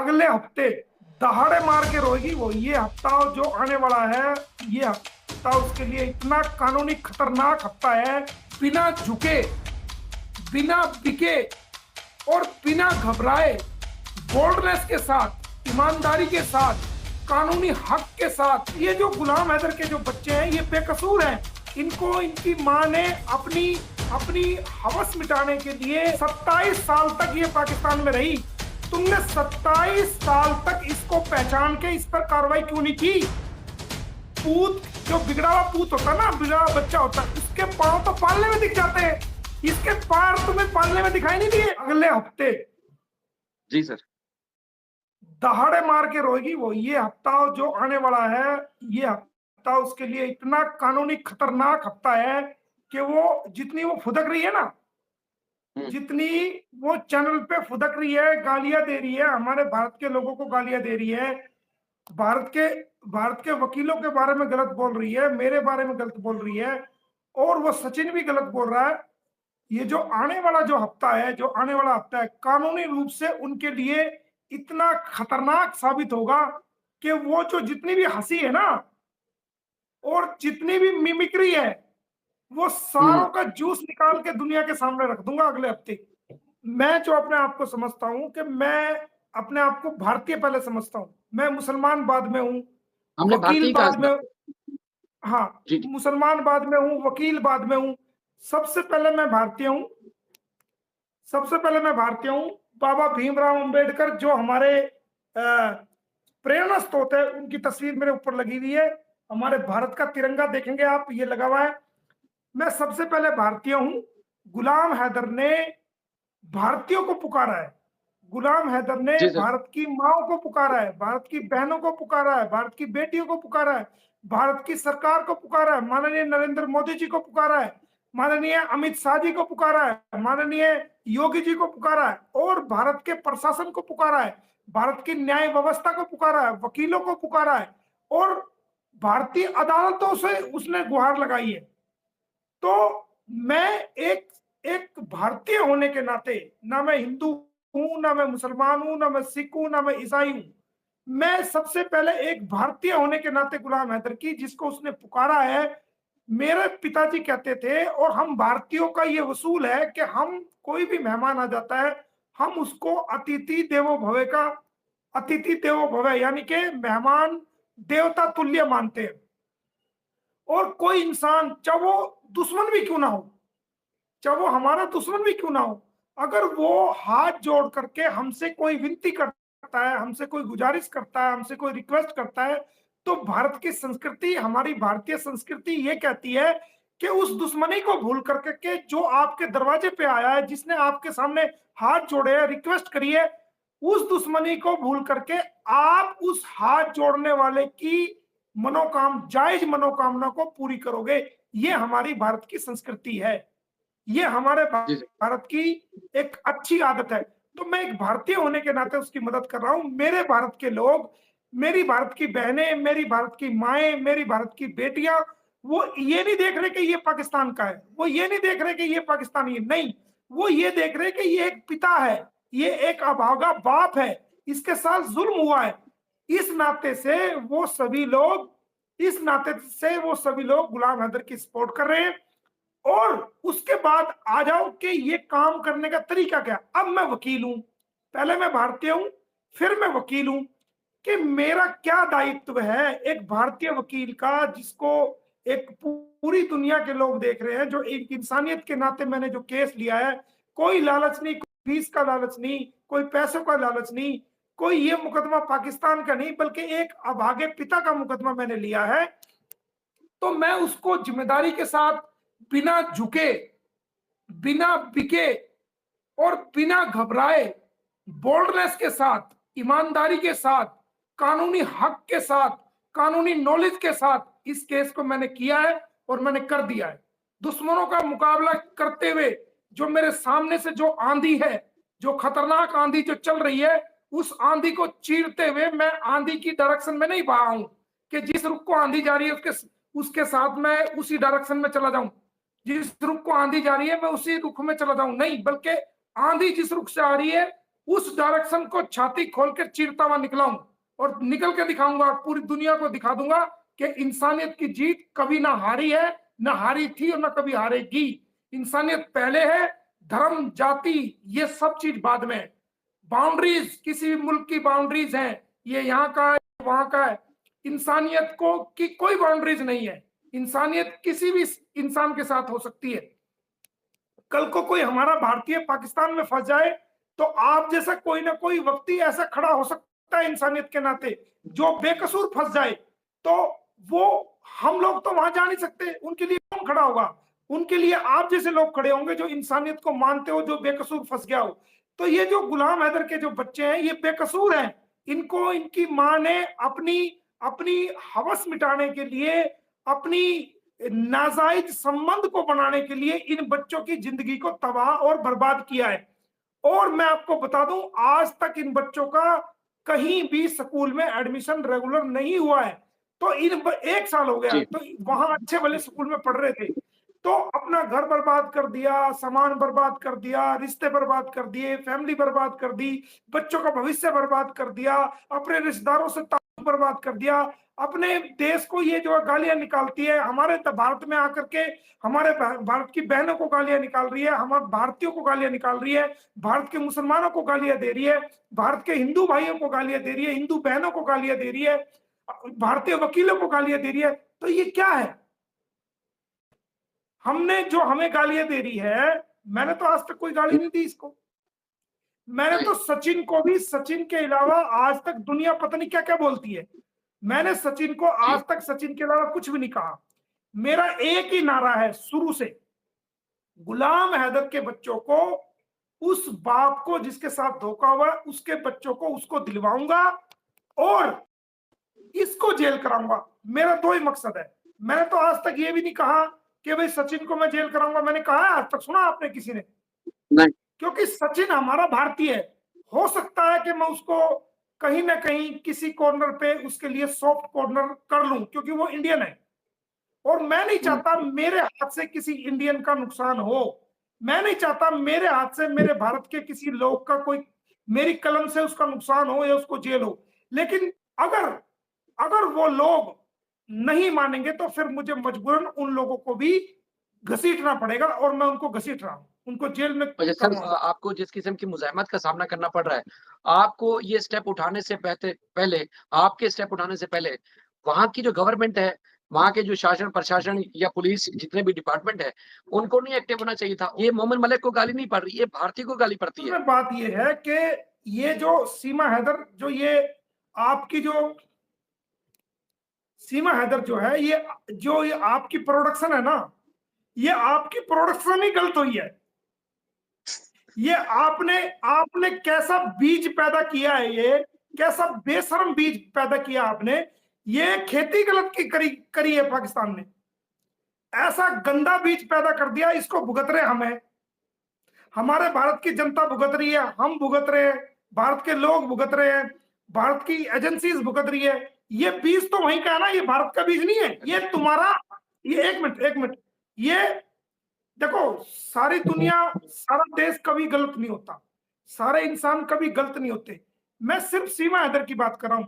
अगले हफ्ते दहाड़े मार के रोएगी वो। ये हफ्ता जो आने वाला है, ये हफ्ता उसके लिए इतना कानूनी खतरनाक हफ्ता है। बिना झुके, बिना बिके और बिना घबराए, बोल्डनेस के साथ, ईमानदारी के साथ, कानूनी हक के साथ, ये जो गुलाम हैदर के जो बच्चे हैं ये बेकसूर हैं। इनको इनकी मां ने अपनी अपनी हवस मिटाने के लिए 27 साल तक ये पाकिस्तान में रही। तुमने 27 साल तक इसको पहचान के इस पर कार्रवाई क्यों नहीं की? पूत, जो बिगड़ा हुआ पूत होता है ना, बिगड़ा हुआ बच्चा होता है, उसके पांव तो पालने में दिख जाते हैं, इसके पैर तुम्हें पालने में दिखाई नहीं दिए। अगले हफ्ते जी सर, दहाड़े मार के रोएगी वो। ये हफ्ता जो आने वाला है, ये हफ्ता उसके लिए इतना कानूनी खतरनाक हफ्ता है कि वो जितनी वो फुदक रही है ना, जितनी वो चैनल पे फुदक रही है, गालियां दे रही है, हमारे भारत के लोगों को गालियां दे रही है, भारत के वकीलों के बारे में गलत बोल रही है, मेरे बारे में गलत बोल रही है, और वो सचिन भी गलत बोल रहा है। ये जो आने वाला जो हफ्ता है, जो आने वाला हफ्ता है, कानूनी रूप से उनके लिए इतना खतरनाक साबित होगा कि वो जो जितनी भी हंसी है ना और जितनी भी मिमिक्री है, वो सारों का जूस निकाल के दुनिया के सामने रख दूंगा अगले हफ्ते। मैं जो अपने आप को समझता हूं कि मैं अपने आप को भारतीय पहले समझता हूं, मैं मुसलमान बाद में हूं, हमने वकील भारतीय कहा बाद सर। में, हाँ, जी, जी। मुसलमान बाद में हूं, वकील बाद में हूं। सबसे पहले मैं भारतीय हूं, सबसे पहले मैं भारतीय हूं। बाबा भीमराव अंबेडकर जो हमारे प्रेरणा स्रोत है, उनकी तस्वीर मेरे ऊपर लगी हुई है। हमारे भारत का तिरंगा देखेंगे आप, ये लगा हुआ है। मैं सबसे पहले भारतीय हूं। गुलाम हैदर ने भारतीयों को पुकारा है, गुलाम हैदर ने जी सर। भारत की माओ को पुकारा है, भारत की बहनों को पुकारा है, भारत की बेटियों को पुकारा है, भारत की सरकार को पुकारा है, माननीय नरेंद्र मोदी जी को पुकारा है, माननीय अमित शाह जी को पुकारा है, माननीय योगी जी को पुकारा है, और भारत के प्रशासन को पुकारा है, भारत की न्याय व्यवस्था को पुकारा है, वकीलों को पुकारा है, और भारतीय अदालतों से उसने गुहार लगाई है। तो मैं एक एक भारतीय होने के नाते, ना मैं हिंदू हूं, ना मैं मुसलमान हूं, ना मैं सिख हूं, ना मैं ईसाई हूं, मैं सबसे पहले एक भारतीय होने के नाते गुलाम हैदर की, जिसको उसने पुकारा है, मेरे पिताजी कहते थे, और हम भारतीयों का ये वसूल है कि हम कोई भी मेहमान आ जाता है, हम उसको अतिथि देवो भव का, अतिथि देवो भव यानी कि मेहमान देवता तुल्य मानते हैं। और कोई इंसान, चाहे वो दुश्मन भी क्यों ना हो, चाहे वो हमारा दुश्मन भी क्यों ना हो, अगर वो हाथ जोड़ करके हमसे कोई विनती करता है, हमसे कोई गुजारिश करता है, हमसे कोई रिक्वेस्ट करता है, तो भारत की संस्कृति, हमारी भारतीय संस्कृति ये कहती है कि उस दुश्मनी को भूल करके के जो आपके दरवाजे पे आया है, जिसने आपके सामने हाथ जोड़े हैं, रिक्वेस्ट करी है, उस दुश्मनी को भूल करके आप उस हाथ जोड़ने वाले की जायज मनोकामना को पूरी करोगे। ये हमारी भारत की संस्कृति है, ये हमारे जी सर। भारत की एक अच्छी आदत है। तो मैं एक भारतीय होने के नाते उसकी मदद कर रहा हूं। मेरे भारत के लोग, मेरी भारत की बहनें, मेरी भारत की माएं, मेरी भारत की बेटियां, वो ये नहीं देख रहे कि ये पाकिस्तान का है, वो ये नहीं देख रहे कि ये पाकिस्तानी है, नहीं, वो ये देख रहे कि ये एक पिता है, ये एक अभागा बाप है, इसके साथ जुल्म हुआ है। इस नाते से वो सभी लोग, इस नाते से वो सभी लोग गुलाम हैदर की सपोर्ट कर रहे हैं। और उसके बाद आ जाओ कि ये काम करने का तरीका क्या। अब मैं वकील हूं, पहले मैं भारतीय हूं, फिर मैं वकील हूं, कि मेरा क्या दायित्व है एक भारतीय वकील का, जिसको एक पूरी दुनिया के लोग देख रहे हैं, जो एक इंसानियत के नाते मैंने जो केस लिया है, कोई लालच नहीं, कोई फीस का लालच नहीं, कोई पैसों का लालच नहीं, कोई ये मुकदमा पाकिस्तान का नहीं, बल्कि एक अभागे पिता का मुकदमा मैंने लिया है। तो मैं उसको जिम्मेदारी के साथ, बिना झुके, बिना बिके और बिना घबराए, बोल्डनेस के साथ, ईमानदारी के साथ, कानूनी हक के साथ, कानूनी नॉलेज के साथ इस केस को मैंने किया है और मैंने कर दिया है। दुश्मनों का मुकाबला करते हुए जो मेरे सामने से जो आंधी है, जो खतरनाक आंधी जो चल रही है, उस आंधी को चीरते हुए मैं आंधी की डायरेक्शन में नहीं बहा हूं कि जिस रुख को आंधी जा रही है उसके उसके साथ मैं उसी डायरेक्शन में चला जाऊं, जिस रुख को आंधी जा रही है मैं उसी रुख में चला जाऊं, नहीं, बल्कि आंधी जिस रुख से आ रही है उस डायरेक्शन को छाती खोल कर चीरता हुआ निकला हूं और निकल के दिखाऊंगा, पूरी दुनिया को दिखा दूंगा कि इंसानियत की जीत कभी ना हारी है, ना हारी थी और ना कभी हारेगी। इंसानियत पहले है, धर्म जाति ये सब चीज बाद में है। बाउंड्रीज किसी भी मुल्क की बाउंड्रीज हैं, ये यहाँ का है, वहां का है। इंसानियत को की कोई बाउंड्रीज नहीं है। इंसानियत किसी भी इंसान के साथ हो सकती है। कल को कोई हमारा भारतीय पाकिस्तान में फंस जाए तो आप जैसा कोई ना कोई व्यक्ति ऐसा खड़ा हो सकता है इंसानियत के नाते, जो बेकसूर फंस जाए, तो वो हम लोग तो वहां जा नहीं सकते, उनके लिए कौन खड़ा होगा? उनके लिए आप जैसे लोग खड़े होंगे जो इंसानियत को मानते हो, जो बेकसूर फंस गया हो। तो ये जो गुलाम हैदर के जो बच्चे हैं ये बेकसूर हैं। इनको इनकी मां ने अपनी अपनी हवस मिटाने के लिए, अपनी नाजायज संबंध को बनाने के लिए इन बच्चों की जिंदगी को तबाह और बर्बाद किया है। और मैं आपको बता दूं, आज तक इन बच्चों का कहीं भी स्कूल में एडमिशन रेगुलर नहीं हुआ है। तो इन 1 साल हो गया, जी, तो वहां अच्छे वाले स्कूल में पढ़ रहे थे, तो अपना घर बर्बाद कर दिया, सामान बर्बाद कर दिया, रिश्ते बर्बाद कर दिए, फैमिली बर्बाद कर दी, बच्चों का भविष्य बर्बाद कर दिया, अपने रिश्तेदारों से ताल्लुक बर्बाद कर दिया, अपने देश को ये जो गालियां निकालती है, हमारे भारत में आकर के हमारे भारत की बहनों को गालियां निकाल रही है, हमारे भारतीयों को गालियां निकाल रही है, भारत के मुसलमानों को गालियां दे रही है, भारत के हिंदू भाइयों को गालियां दे रही है, हिंदू बहनों को गालियां दे रही है, भारतीय वकीलों को गालियां दे रही है। तो ये क्या है? हमने जो हमें गालियां दे रही है, मैंने तो आज तक कोई गाली नहीं दी इसको। मैंने जी, तो सचिन को भी, सचिन के अलावा आज तक दुनिया पता नहीं क्या क्या बोलती है, मैंने सचिन को आज जी, तक सचिन के अलावा कुछ भी नहीं कहा। मेरा एक ही नारा है शुरू से, गुलाम हैदर के बच्चों को, उस बाप को जिसके साथ धोखा हुआ उसके बच्चों को उसको दिलवाऊंगा और इसको जेल कराऊंगा। मेरा दो ही मकसद है। मैंने तो आज तक ये भी नहीं कहा कि भाई सचिन को मैं जेल कराऊंगा, मैंने कहा है आज तक? सुना आपने किसी ने? नहीं, क्योंकि सचिन हमारा भारतीय है। हो सकता है कि मैं उसको कहीं ना कहीं किसी कॉर्नर पे उसके लिए सॉफ्ट कॉर्नर कर लूं, क्योंकि वो इंडियन है और मैं नहीं हुँ, चाहता मेरे हाथ से किसी इंडियन का नुकसान हो। मैं नहीं चाहता मेरे हाथ से मेरे भारत के किसी लोग का कोई, मेरी कलम से उसका नुकसान हो या उसको जेल हो। लेकिन अगर अगर वो लोग नहीं मानेंगे तो फिर मुझे मजबूरन उन लोगों को भी घसीटना पड़ेगा और मैं उनको घसीट रहा हूं, उनको जेल में वजह सर करूंगा। आपको जिस किस्म की मुज़ाहमत का सामना करना पड़ रहा है, आपको ये स्टेप उठाने से पहले आपके स्टेप उठाने से पहले, वहाँ की जो गवर्नमेंट है, वहाँ के जो शासन, प्रशासन या पुलिस जितने भी डिपार्टमेंट है, उनको नहीं एक्टिव होना चाहिए था। ये मोमिन मलिक को गाली नहीं पड़ रही, ये भारतीय को गाली पड़ती असल है। में बात ये है कि ये जो सीमा हैदर, जो ये आपकी जो सीमा हैदर जो है, ये आपकी प्रोडक्शन है ना, ये आपकी प्रोडक्शन ही गलत हुई है। ये आपने आपने कैसा बीज पैदा किया है, ये कैसा बेशरम बीज पैदा किया आपने। ये खेती गलत की करी है पाकिस्तान ने, ऐसा गंदा बीज पैदा कर दिया, इसको भुगत रहे हमें, हमारे भारत की जनता भुगत रही है, हम भुगत रहे हैं, भारत के लोग भुगत रहे हैं, भारत की एजेंसीज भुगत रही है। ये बीज तो वहीं का है ना, ये भारत का बीज नहीं है, ये तुम्हारा। ये एक मिनट, ये देखो, सारी दुनिया, सारा देश कभी गलत नहीं होता, सारे इंसान कभी गलत नहीं होते। मैं सिर्फ सीमा हैदर की बात कर रहा हूं।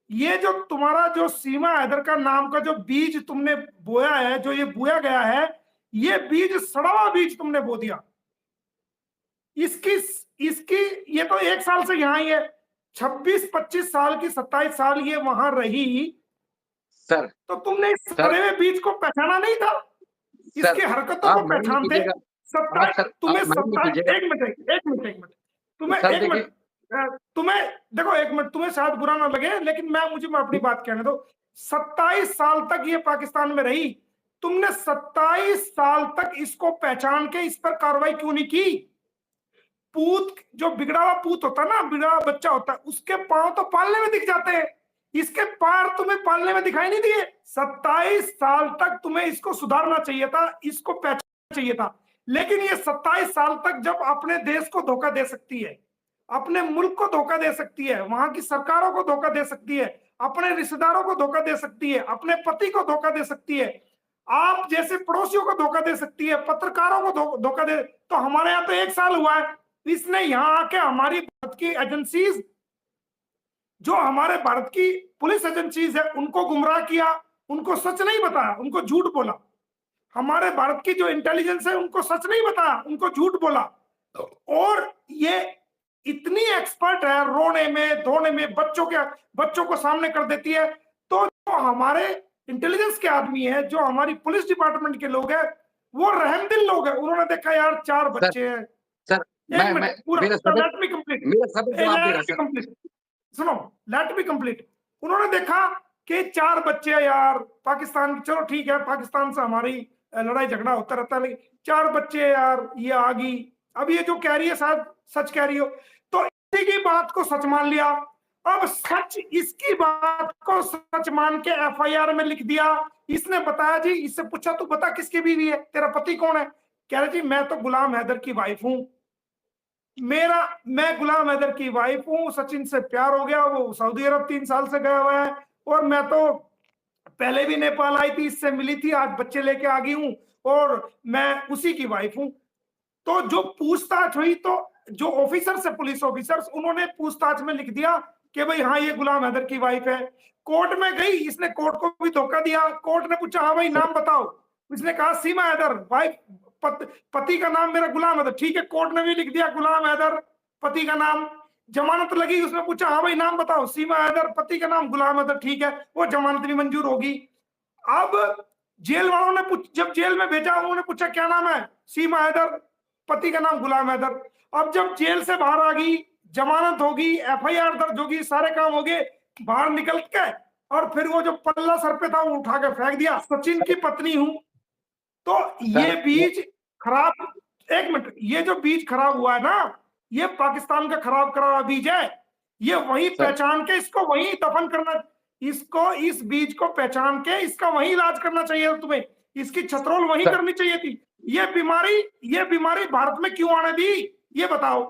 ये जो तुम्हारा जो सीमा हैदर का नाम का जो बीज तुमने बोया है, जो ये बोया गया है, ये बीज सड़ा हुआ बीज तुमने बो दिया। इसकी इसकी ये तो 1 साल से यहां ही है, 26-25 साल की, 27 साल ये वहां रही, सर, तो तुमने इस सर, सड़े हुए बीज को पहचाना नहीं था? सर, इसकी हरकतों को आप माइंड नहीं पहचानते। कीजिएगा। सत्ताईस आप तुम्हें माइंड नहीं सत्ताईस कीजिएगा। एक मिनट, तुम्हें सर एक देखिए मिनट, तुम्हें देखो, एक मिनट, तुम्हें शायद बुरा ना लगे लेकिन मैं अपनी बात कहने दो। 27 साल तक ये पाकिस्तान में रही, तुमने 27 साल तक इसको पहचान के इस पर कार्रवाई क्यों नहीं की? पूत, जो बिगड़ा हुआ पूत होता है ना, बिगड़ा हुआ बच्चा होता है, उसके पांव तो पालने में दिख जाते हैं, इसके पैर तुम्हें पालने में दिखाई नहीं दिए। 27 साल तक तुम्हें इसको सुधारना चाहिए था, इसको पहचानना चाहिए था। लेकिन ये 27 साल तक जब अपने देश को धोखा दे सकती है, अपने मुल्क को धोखा दे सकती है, वहां की सरकारों को धोखा दे सकती है, अपने रिश्तेदारों को धोखा दे सकती है, अपने पति को धोखा दे सकती है, आप जैसे पड़ोसियों को धोखा दे सकती है, पत्रकारों को धोखा दे, तो हमारे यहाँ तो 1 साल हुआ है, इसने यहाँ आके हमारी भारत की एजेंसीज, जो हमारे भारत की पुलिस एजेंसीज है, उनको गुमराह किया, उनको सच नहीं बताया, उनको झूठ बोला। हमारे भारत की जो इंटेलिजेंस है उनको सच नहीं बताया, उनको झूठ बोला। और ये इतनी एक्सपर्ट है रोने में धोने में, बच्चों को सामने कर देती है। तो जो हमारे इंटेलिजेंस के आदमी है, जो हमारी पुलिस डिपार्टमेंट के लोग हैं, वो रहमदिल लोग हैं। उन्होंने देखा यार 4 सर बच्चे हैं। सर, 1 मैं मिनट पूरा, मेरा सदर लेट मी कंप्लीट, मेरा सदर जवाब दे रहा है लेट मी सर। कंप्लीट, सुनो, लेट मी कंप्लीट। उन्होंने देखा कि 4 बच्चे हैं यार, पाकिस्तान, चलो ठीक है, पाकिस्तान से हमारी लड़ाई झगड़ा होता रहता है, लेकिन 4 बच्चे हैं यार, ये आ गई। अब ये जो कह रही है शायद सच कह रही हो, तो इसी की बात को सच मान लिया। अब सच, इसकी बात को सच मान के एफआईआर में लिख दिया। इसने बताया जी, इससे पूछा तू बता किसकी बीवी है, तेरा पति कौन है? कह रहे जी मैं तो गुलाम हैदर की वाइफ हूं। मैं गुलाम हैदर की वाइफ हूँ, सचिन से प्यार हो गया, वो सऊदी अरब 3 साल से गया हुआ है, और मैं तो पहले भी नेपाल आई थी, इससे मिली थी, आज बच्चे लेके आ गई हूँ, और मैं उसी की वाइफ हूँ। तो जो पूछताछ हुई, तो जो ऑफिसर्स है, पुलिस ऑफिसर्स, उन्होंने पूछताछ में लिख दिया कि भाई हाँ ये गुलाम हैदर की वाइफ है। कोर्ट में गई, इसने कोर्ट को भी धोखा दिया। कोर्ट ने पूछा हाँ भाई सर नाम बताओ, इसने कहा सीमा हैदर, वाइफ, पति का नाम मेरा गुलाम हैदर। ठीक है, कोर्ट ने भी लिख दिया गुलाम हैदर, पति का नाम। जमानत लगी, उसमें पूछा हाँ भाई नाम बताओ, सीमा हैदर, पति का नाम गुलाम हैदर। ठीक है, वो जमानत भी मंजूर होगी। अब जेल वालों ने जब जेल में भेजा, उन्होंने पूछा क्या नाम है, सीमा हैदर, पति का नाम गुलाम हैदर। अब जब जेल से बाहर आ गई, जमानत होगी, एफआईआर दर्ज होगी, सारे काम हो गए, बाहर निकल के, और फिर वो जो पल्ला सर पे था वो उठा के फेंक दिया, सचिन की पत्नी हूं। तो सर ये बीज खराब, 1 मिनट, ये जो बीज खराब हुआ है ना, ये पाकिस्तान का खराब करा हुआ बीज है। ये वही सर पहचान के इसको वही दफन करना, इसको, इस बीज को पहचान के इसका वही इलाज करना चाहिए तुम्हें, इसकी छत्रोल वही सर करनी चाहिए थी। ये बीमारी भारत में क्यों आने दी, ये बताओ।